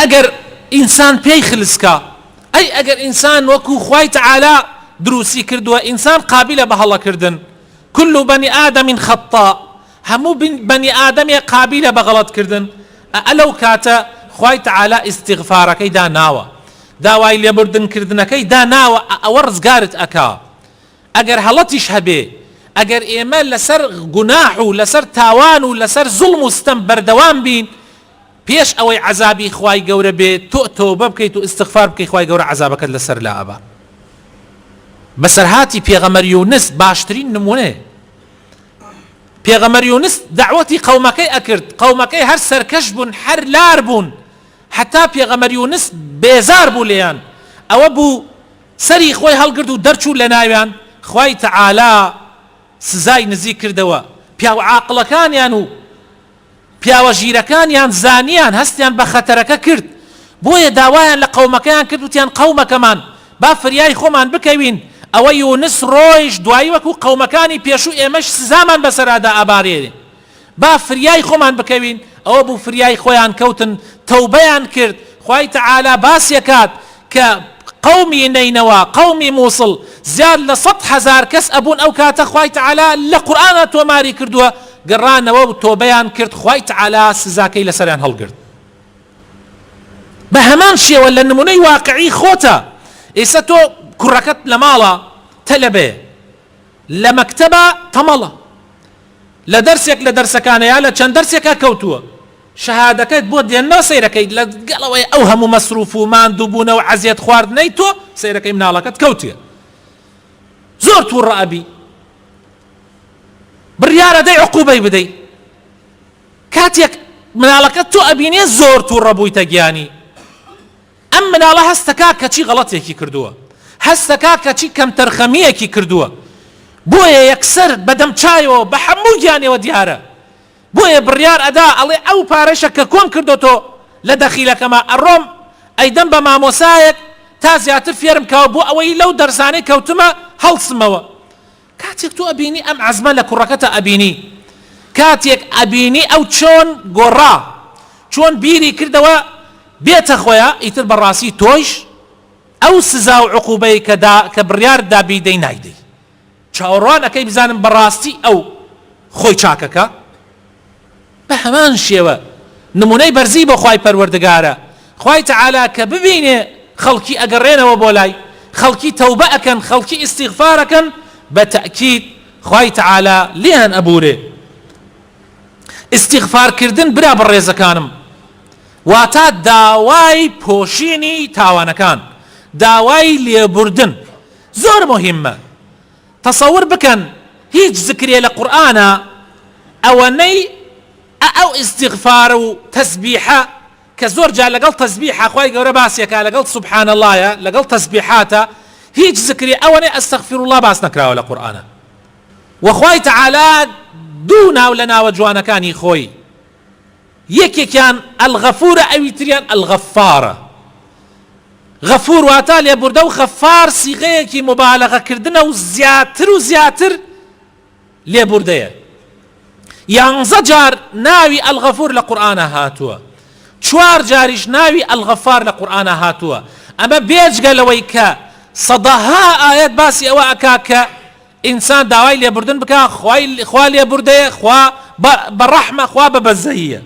ئەگەر ئینسان پێی خلسکە، ئەی ئەگەر ئینسان وەکو خوای تەعالا دروستی کردووە، ئینسان قابلە بە هەڵەکردن. كل بني آدم خطاء، همو بني آدم قابلة بغلط كردن. ألو كاتا خواي تعالى استغفاركي دا ناوى، داواي لبردن كردنكي دا ناوى أورز قارت أكا. أجر هلطيش هبي، أجر إيمان لسر جناحو لسر تاوانو لسر ظلم استنبر دوام بين بيش أوي عذابي خواي جورة بي تؤتو ببكي تو استغفار بكي خواي جورة عذابك لسر لا أبا. بسر هاتي پیغمبر یونس باشترین نمونه. پیغمبر یونس دعوتی قومکی اکرد، قومکی هر سرکش بون، هر لار بون، حتی پیغمبر یونس بیزار بو لیان. او بو سری خوی هلگرد و درچو لنایوان خوای تعالی سزای نزیک کردوا. پیاو عاقلکان یانو پیاو جیرکان یان زانیان هستیان بخطرک کرد. بوی داوایان لقومکیان کرد و تیان قومکمان با فریای خومان بکوین. ئەوە یونس ڕۆیش دوایی وەکو قەومەکانی پێشوو ئێمەش سزامان بەسەرادا ئابارێنێ، با فریای خۆمان بکەوین. ئەوە بوو فریای خۆیان کەوتن، تەوبەیان کرد. خوای تەعالا باسیەکات کە قەومی نەینەوە، قەومی مووسڵ زیاد لە 100,000 کەس ئەبوون. ئەو کاتە خوای تەعالا لە قورئانە تۆماری کردووە، گەڕانەوە و تۆبەیان کرد. خوای تەعالا سزاکەی لەسەریان هەڵگرت. بە هەمان شێوە لە نمونەی واقعی خۆتە. ئێستا تۆ کوڕەکەت لە ماڵە تەلەبێ، لە مەکتەبە تەمەڵە، لە دەرسێک لە دەرسەکانەیە لە چەند دەرسێکە کەوتووە، شەهادەکەت بۆ دێنەوە سەیرەکەیت، لەگەڵەوەی ئەو هەموو مەسروف و ماندووبوونە و عەزیەت خواردنەی تۆ سەیرەکەی مناڵەکەت کەوتووە، زۆر تووڕە ئەبی، بڕیارە دەی عقوبەی بدەی. کاتێک مناڵەکەت تۆ ئەبینێ زۆر تووڕە بوویتە گیانی، ئەم مناڵە هەستەکە کەچی غەڵەتێکی کردووە، هەستەکە کەچی کەم تەرخەمیەکی کردووە، بۆیە یەکسەر بەدەم چایەوە بە هەموو گیانەوە دیارە. بۆیە بڕیار ئەدا ئەڵێ ئەو پارەشە کە کۆم کردوتۆ لە دەخیلەکەمە ئەڕۆم ئەیدەم بە مامۆسایەک تا زیاتر فێرم کەوە بۆ ئەوەی لەو دەرزانەی کەوتمە هەڵسمەوە. کاتێک تۆ ئەبینی ئەم عەزمە لە کوڕەکەتە ئەبینی، کاتێک ئەبینی ئەو چۆن گۆڕا، چۆن بیری کردەوە بێتە خۆیە، ئیتر بەڕاستی تۆیش ئەو سزا و عقوبەی کە بڕیار دابیدەی نایدەی. چاوەڕوان ئەەکەی بزانم بەڕاستی ئەو خۆی چاکەکە. بە هەمان شێوە نمونەی بەرزی بۆ خوای پەروەردگارە. خوای تەعالا کە ببینێ خەڵکی ئەگەڕێنەوە بۆ لای، خەڵکی تەوبە ئەکەن، خەڵکی ئیستیغفار ئەکەن، بە تەئکید خوای تەعالا لێیان ئەبورێ. ئیستیغفارکردن برا بەڕێزەکانم واتە داوای پۆشینی تاوانەکان، داوای لێبوردن زۆر مهمە. تەسەور بکەن هیچ ذکرێ لە قورئانە ئەوەنەی ئەو ئیستیغفارە و تەسبیحە کە زۆر جار لەگەڵ تەسبیحە خوای گەورە باسیەکە، لەگەڵ سوبحان اللهە، لەگەڵ تەسبیحاتە، هیچ ذکرێ ئەوەنەی ئەستەغفیر الله باس نەکراوە لە قورئانە. وەخوای تەعالا دوو ناو لە ناوە جوانەکانی خۆی، یەکێکیان ئەلغەفورە، ئەوی تریان ئەلغەفارە. غەفور واتە لێبوردە و غەفار سیغەیەکی مبالەغەکردنە و زیاتر و زیاتر لێبوردەیە. 11 جار ناوی ئەلغەفور لە قورئانە هاتووە، 4 جاریش ناوی ئەلغەفار لە قورئانە هاتووە. ئەمە بێجگە لەوەی کە سەدەها ئاەت باسی ئەوە ئەکا کە ئینسان داوای لێبوردن بکە، خوا لێبوردەیە، خوا بەڕەحمە، خوا بەبەزەییە.